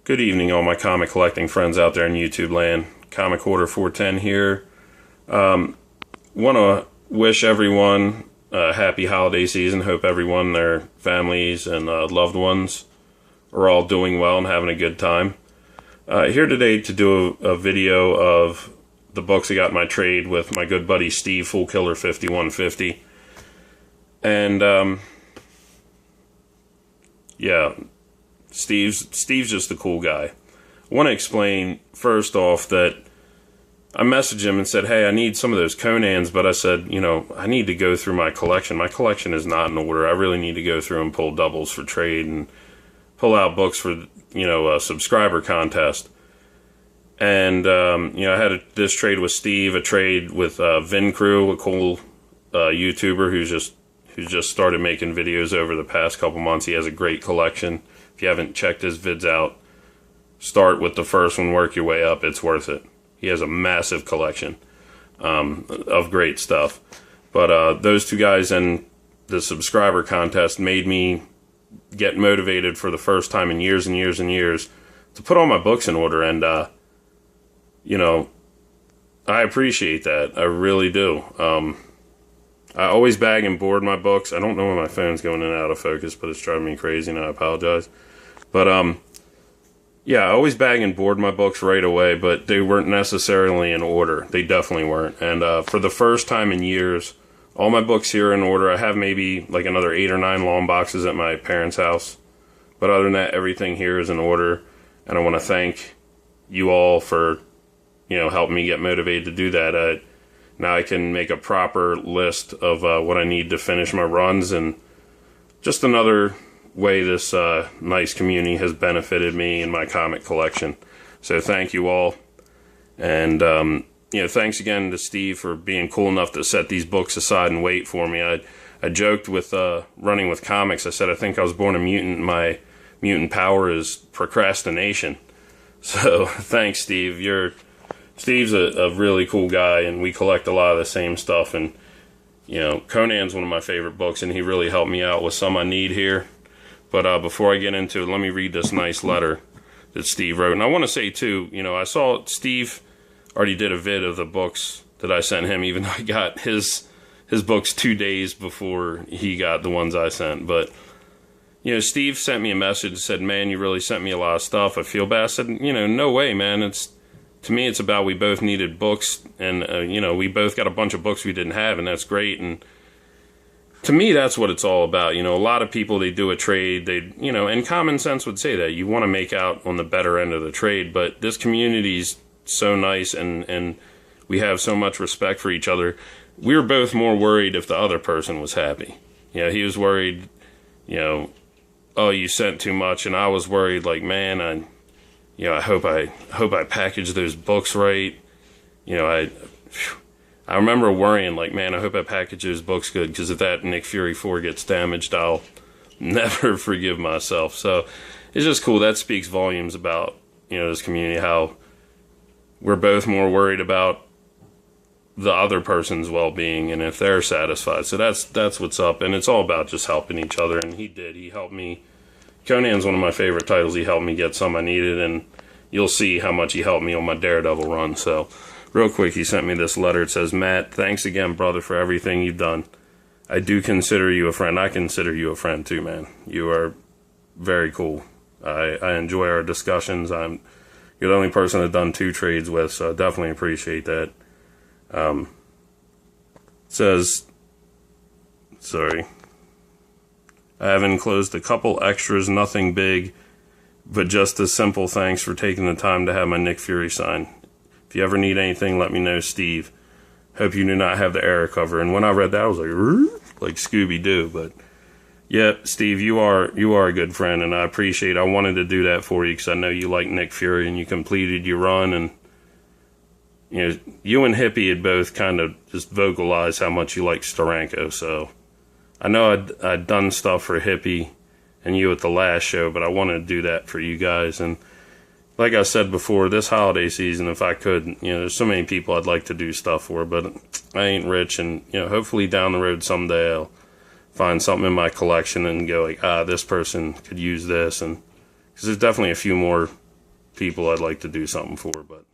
Good evening, all my comic collecting friends out there in YouTube land. Comic Order 410 here. Want to wish everyone a happy holiday season. Hope everyone, their families, and loved ones are all doing well and having a good time. Here today to do a video of the books I got in my trade with my good buddy Steve, Foolkiller5150. And, yeah, Steve's just a cool guy. I want to explain, first off, that I messaged him and said, hey, I need some of those Conans, but I said, I need to go through my collection. My collection is not in order. I really need to go through and pull doubles for trade and pull out books for, a subscriber contest. And, I had this trade with Steve, a trade with Vin Crew, a cool YouTuber who's just started making videos over the past couple months. He has a great collection. If you haven't checked his vids out, start with the first one, work your way up. It's worth it. He has a massive collection of great stuff. But those two guys and the subscriber contest made me get motivated for the first time in years and years and years to put all my books in order. And, I appreciate that. I really do. I always bag and board my books. I don't know when my phone's going in and out of focus, but it's driving me crazy, and I apologize. But, yeah, I always bag and board my books right away, but they weren't necessarily in order. They definitely weren't. And for the first time in years, all my books here are in order. I have maybe like another 8 or 9 long boxes at my parents' house. But other than that, everything here is in order. And I want to thank you all for, helping me get motivated to do that. Now I can make a proper list of what I need to finish my runs, and just another way this nice community has benefited me and my comic collection. So thank you all. And, thanks again to Steve for being cool enough to set these books aside and wait for me. I joked with running with comics. I said I think I was born a mutant, and my mutant power is procrastination. So thanks, Steve. Steve's a really cool guy, and we collect a lot of the same stuff. And, Conan's one of my favorite books, and he really helped me out with some I need here. But before I get into it, let me read this nice letter that Steve wrote. And I want to say, too, I saw Steve already did a vid of the books that I sent him, even though I got his books 2 days before he got the ones I sent. But, Steve sent me a message and said, man, you really sent me a lot of stuff. I feel bad. I said, no way, man. To me, it's about we both needed books, and, we both got a bunch of books we didn't have, and that's great. And to me, that's what it's all about. A lot of people, they do a trade, and common sense would say that. You want to make out on the better end of the trade, but this community's so nice, and we have so much respect for each other. We were both more worried if the other person was happy. He was worried, oh, you sent too much, and I was worried, like, man, I hope I package those books right. I remember worrying, like, man, I hope I package those books good, because if that Nick Fury 4 gets damaged, I'll never forgive myself. So it's just cool. That speaks volumes about, this community, how we're both more worried about the other person's well-being and if they're satisfied. So that's what's up, and it's all about just helping each other, and he did. He helped me. Conan's one of my favorite titles. He helped me get some I needed, and you'll see how much he helped me on my Daredevil run. So real quick, he sent me this letter. It says, Matt, thanks again, brother, for everything you've done. I do consider you a friend. I consider you a friend too, man. You are very cool. I enjoy our discussions. You're the only person I've done 2 trades with, so I definitely appreciate that. It says, sorry, I have enclosed a couple extras, nothing big, but just a simple thanks for taking the time to have my Nick Fury sign. If you ever need anything, let me know, Steve. Hope you do not have the error cover. And when I read that, I was like Scooby-Doo. But yeah, Steve, you are a good friend, and I appreciate it. I wanted to do that for you because I know you like Nick Fury, and you completed your run. And you and Hippie had both kind of just vocalized how much you like Steranko. So I know I'd done stuff for Hippie and you at the last show, but I wanted to do that for you guys. And like I said before, this holiday season, if I could, there's so many people I'd like to do stuff for, but I ain't rich, and, hopefully down the road someday I'll find something in my collection and go like, this person could use this, and because there's definitely a few more people I'd like to do something for, but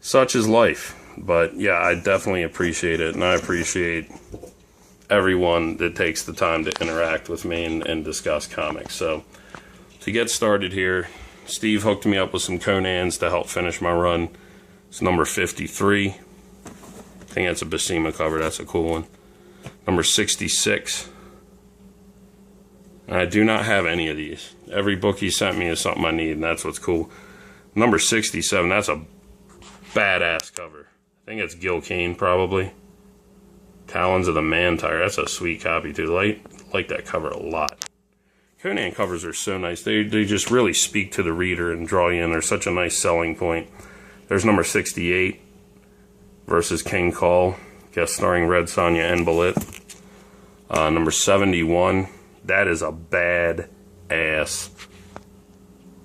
such is life. But yeah, I definitely appreciate it, and I appreciate everyone that takes the time to interact with me and discuss comics. So to get started here, Steve hooked me up with some Conans to help finish my run. It's number 53. I think that's a Buscema cover. That's a cool one. Number 66. And I do not have any of these. Every book he sent me is something I need, and that's what's cool. Number 67. That's a badass cover. I think it's Gil Kane, probably. Talons of the Man-Tire. That's a sweet copy, too. Like that cover a lot. Conan covers are so nice. They just really speak to the reader and draw you in. They're such a nice selling point. There's number 68 versus King Call, guest starring Red Sonja and Bullitt. Number 71. That is a bad-ass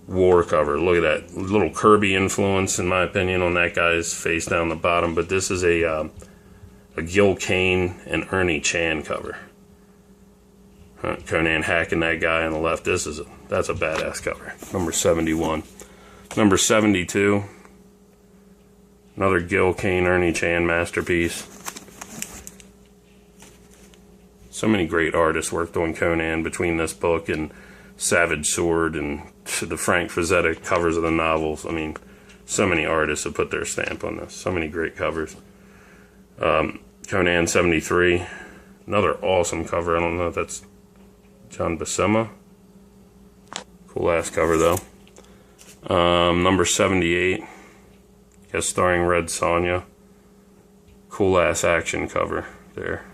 war cover. Look at that. Little Kirby influence, in my opinion, on that guy's face down the bottom. But this is a Gil Kane and Ernie Chan cover. Conan hacking that guy on the left. That's a badass cover. Number 71. Number 72. Another Gil Kane, Ernie Chan masterpiece. So many great artists worked on Conan between this book and Savage Sword and the Frank Frazetta covers of the novels. I mean, so many artists have put their stamp on this. So many great covers. Conan 73. Another awesome cover. I don't know if that's John Buscema. Cool ass cover though. Number 78. Guest starring Red Sonja. Cool ass action cover there.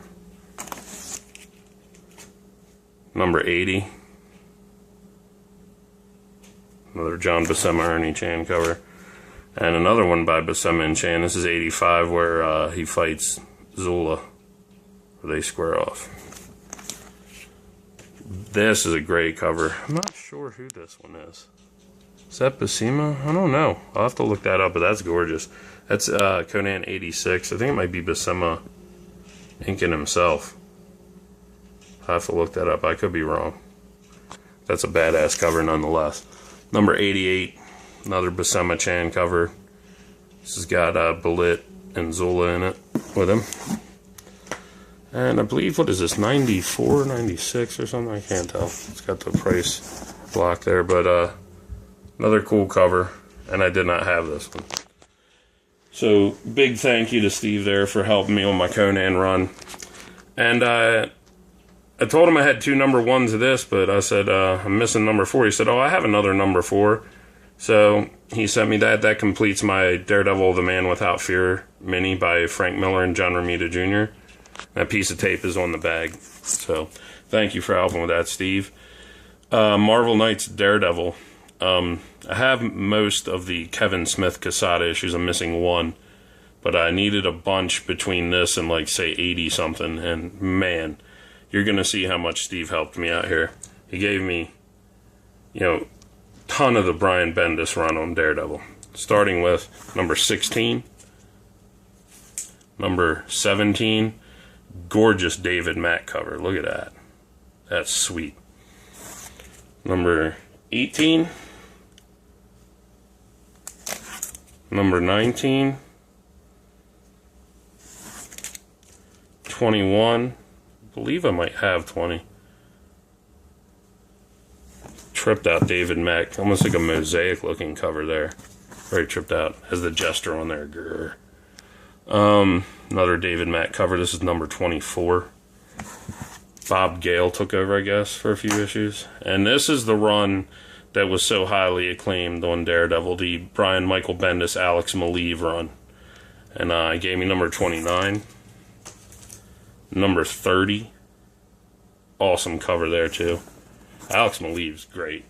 Number 80. Another John Buscema Ernie Chan cover. And another one by Buscema and Chan. This is 85 where he fights Zula. Where they square off. This is a great cover. I'm not sure who this one is. Is that Buscema? I don't know. I'll have to look that up, but that's gorgeous. That's Conan 86. I think it might be Buscema inking himself. I'll have to look that up. I could be wrong. That's a badass cover nonetheless. Number 88. Another Buscema Chan cover. This has got Bullitt and Zula in it with him. And I believe, what is this, 94, 96 or something? I can't tell. It's got the price block there, but another cool cover, and I did not have this one. So, big thank you to Steve there for helping me on my Conan run. And I told him I had 2 number 1s of this, but I said, I'm missing number 4. He said, oh, I have another number 4. So, he sent me that. That completes my Daredevil, The Man Without Fear mini by Frank Miller and John Romita Jr. That piece of tape is on the bag. So, thank you for helping with that, Steve. Marvel Knights Daredevil. I have most of the Kevin Smith Quesada issues. I'm missing 1. But I needed a bunch between this and, like, say, 80-something. And, man, you're going to see how much Steve helped me out here. He gave me, a ton of the Brian Bendis run on Daredevil. Starting with number 16. Number 17. Gorgeous David Mack cover. Look at that. That's sweet. Number 18. Number 19. 21. I believe I might have 20. Tripped out David Mack. Almost like a mosaic looking cover there. Very tripped out. Has the Jester on there. Grr. Another David Mack cover. This is number 24. Bob Gale took over, I guess, for a few issues. And this is the run that was so highly acclaimed on Daredevil, the Brian Michael Bendis, Alex Maleev run. And he gave me number 29. Number 30. Awesome cover there, too. Alex Maleev's great.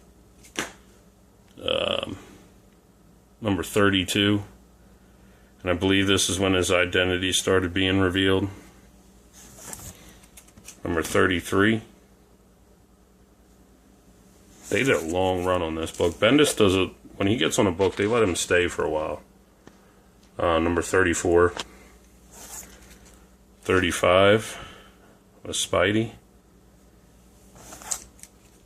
Number 32. And I believe this is when his identity started being revealed. Number 33. They did a long run on this book. Bendis does it, when he gets on a book, they let him stay for a while. Number 34. 35 was Spidey.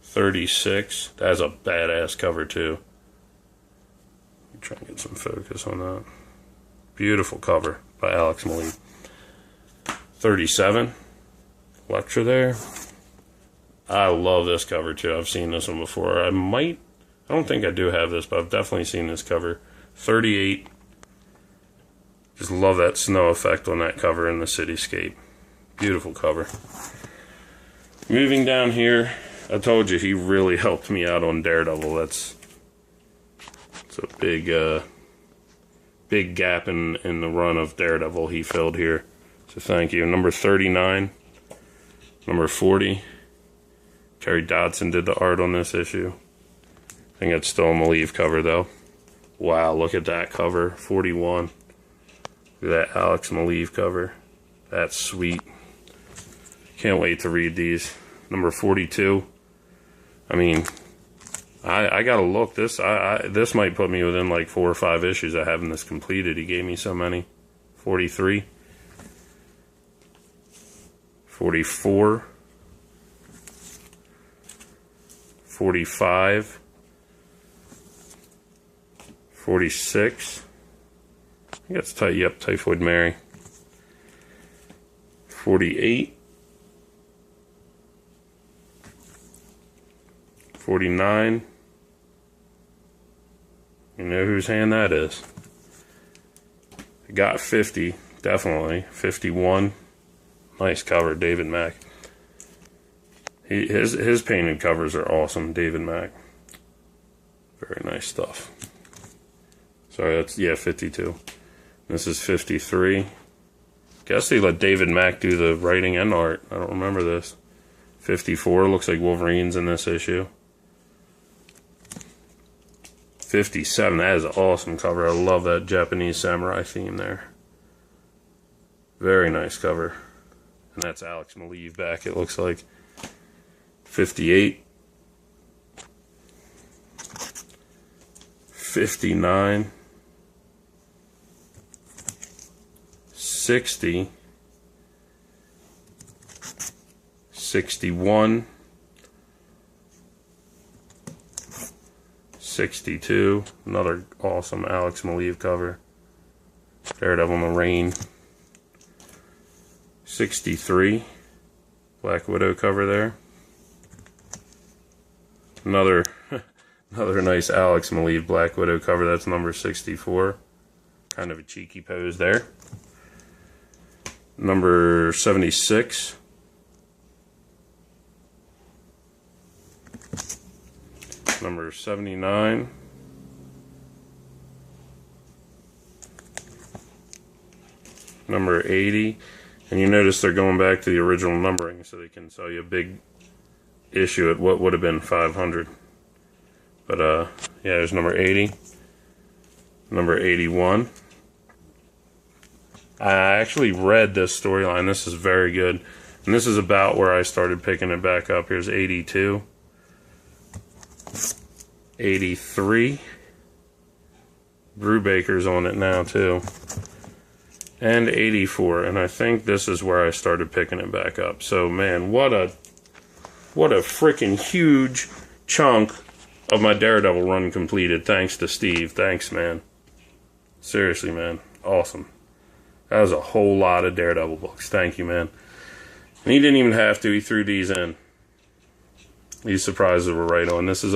36. That's a badass cover, too. Try and get some focus on that. Beautiful cover by Alex Maleev. 37. Lecture there. I love this cover too. I've seen this one before. I don't think I do have this, but I've definitely seen this cover. 38. Just love that snow effect on that cover in the cityscape. Beautiful cover. Moving down here, I told you he really helped me out on Daredevil. It's a big gap in the run of Daredevil he filled here. So thank you. Number 39. Number 40. Terry Dodson did the art on this issue. I think it's still a Maleev cover though. Wow, look at that cover. 41. Look at that Alex Maleev cover. That's sweet. Can't wait to read these. Number 42. I mean, I gotta look. This might put me within like 4 or 5 issues of having this completed. He gave me so many. 43. 44. 45. 46. I think that's Typhoid Mary. 48. 49. You know whose hand that is. I got 50, definitely. 51. Nice cover, David Mack. His painted covers are awesome, David Mack. Very nice stuff. Sorry, that's, yeah, 52. This is 53. Guess they let David Mack do the writing and art. I don't remember this. 54, looks like Wolverine's in this issue. 57, that is an awesome cover. I love that Japanese samurai theme there. Very nice cover. And that's Alex Maleev back, it looks like. 58. 59. 60. 61. 62. Another awesome Alex Maleev cover. Daredevil in the Rain. 63. Black Widow cover there. Another nice Alex Maleev Black Widow cover. That's number 64. Kind of a cheeky pose there. Number 76. Number 79. Number 80. And you notice they're going back to the original numbering so they can sell you a big issue at what would have been 500. But yeah, there's number 80. Number 81. I actually read this storyline. This is very good. And this is about where I started picking it back up. Here's 82. 83. Brubaker's on it now too. And 84. And I think this is where I started picking it back up. So man, what a freaking huge chunk of my Daredevil run completed. Thanks to Steve. Thanks, man. Seriously, man. Awesome. That was a whole lot of Daredevil books. Thank you, man. And he didn't even have to. He threw these in. These surprises were right on. This is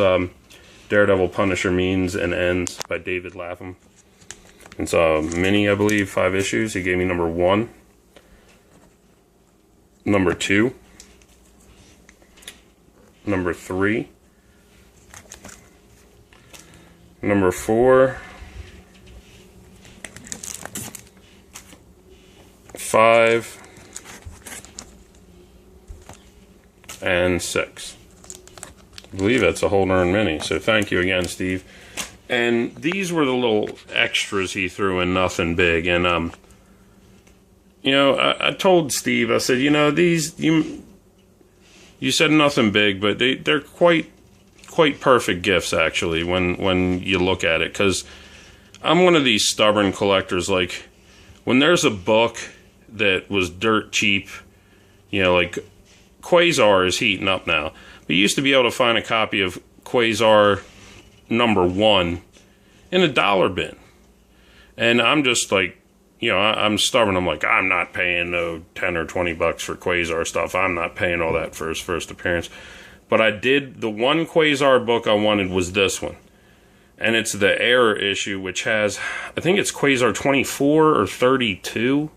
Daredevil Punisher Means and Ends by David Lapham. It's a mini, I believe, 5 issues. He gave me number 1. Number 2. Number 3. Number 4. 5. And 6. I believe that's a hold earn mini, so thank you again, Steve. And these were the little extras he threw in, nothing big. And you know, I told Steve, I said, you know, these you said nothing big, but they're quite perfect gifts actually when you look at it, because I'm one of these stubborn collectors. Like when there's a book that was dirt cheap, you know, like Quasar is heating up now. We used to be able to find a copy of Quasar #1 in a dollar bin. And I'm just like, you know, I'm stubborn. I'm like, I'm not paying no 10 or 20 bucks for Quasar stuff. I'm not paying all that for his first appearance. But I did, the one Quasar book I wanted was this one. And it's the Error issue, which has, I think it's Quasar 24 or 32.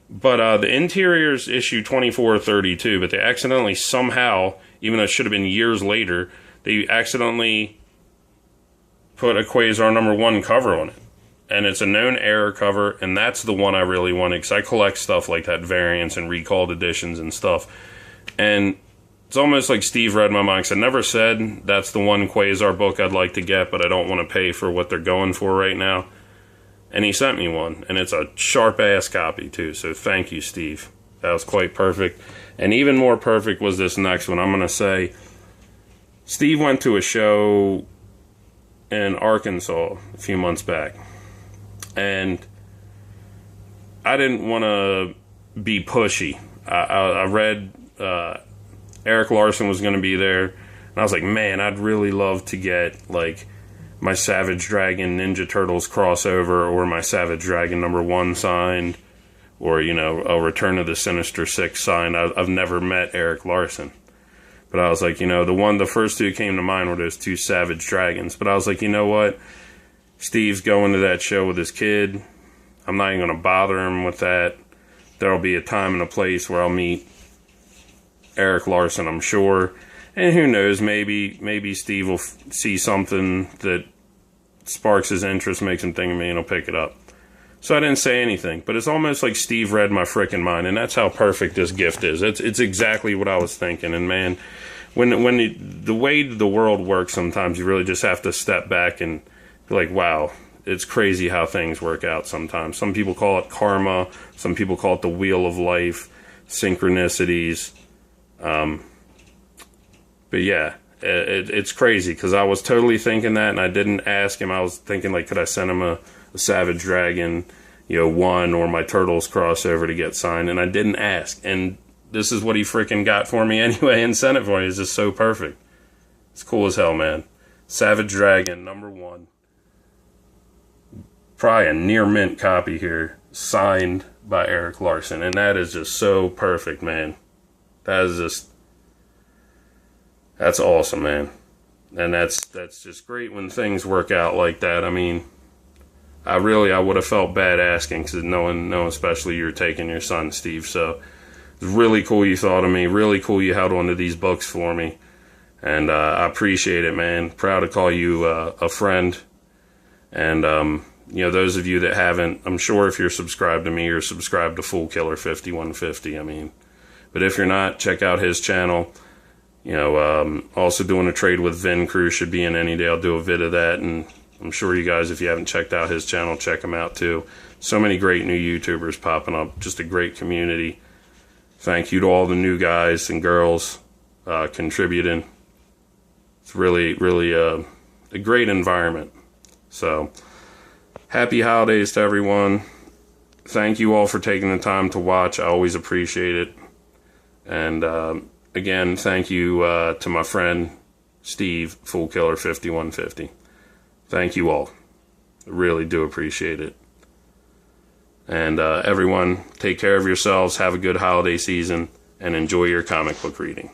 But the interior's issue 24 or 32, but they accidentally somehow, even though it should have been years later, they accidentally put a Quasar #1 cover on it. And it's a known error cover, and that's the one I really wanted, because I collect stuff like that, variants and recalled editions and stuff. And it's almost like Steve read my mind, because I never said that's the one Quasar book I'd like to get, but I don't want to pay for what they're going for right now. And he sent me one, and it's a sharp-ass copy, too, so thank you, Steve. That was quite perfect. And even more perfect was this next one. I'm going to say, Steve went to a show in Arkansas a few months back. And I didn't want to be pushy. I read Eric Larson was going to be there, and I was like, man, I'd really love to get like my Savage Dragon Ninja Turtles crossover, or my Savage Dragon #1 signed, or, you know, a Return of the Sinister Six signed. I've never met Eric Larson, but I was like, you know, the first two came to mind were those two Savage Dragons. But I was like, you know what? Steve's going to that show with his kid. I'm not even going to bother him with that. There'll be a time and a place where I'll meet Eric Larson, I'm sure. And who knows, maybe Steve will see something that sparks his interest, makes him think of me, and he'll pick it up. So I didn't say anything, but it's almost like Steve read my frickin' mind, and that's how perfect this gift is. It's exactly what I was thinking. And man, when the way the world works, sometimes you really just have to step back and like, wow, it's crazy how things work out sometimes. Some people call it karma. Some people call it the wheel of life, synchronicities. But yeah, it's crazy, because I was totally thinking that, and I didn't ask him. I was thinking, like, could I send him a Savage Dragon, you know, 1, or my Turtles crossover to get signed? And I didn't ask. And this is what he freaking got for me anyway and sent it for me. It's just so perfect. It's cool as hell, man. Savage Dragon #1. Probably a near mint copy here, signed by Eric Larson, and that is just so perfect, man. That's awesome, man. And that's just great when things work out like that. I mean, I would have felt bad asking, because knowing especially you're taking your son, Steve. So it's really cool you thought of me. Really cool you held on to these books for me, and I appreciate it, man. Proud to call you a friend. And you know, those of you that haven't, I'm sure if you're subscribed to me, you're subscribed to Foolkiller5150. I mean, but if you're not, check out his channel. You know, also doing a trade with Vin Crew, should be in any day. I'll do a vid of that, and I'm sure you guys, if you haven't checked out his channel, check him out too. So many great new YouTubers popping up, just a great community. Thank you to all the new guys and girls contributing. It's really, really a great environment. So, happy holidays to everyone. Thank you all for taking the time to watch. I always appreciate it. And again, thank you to my friend Steve, Foolkiller5150. Thank you all. I really do appreciate it. And everyone, take care of yourselves, have a good holiday season, and enjoy your comic book reading.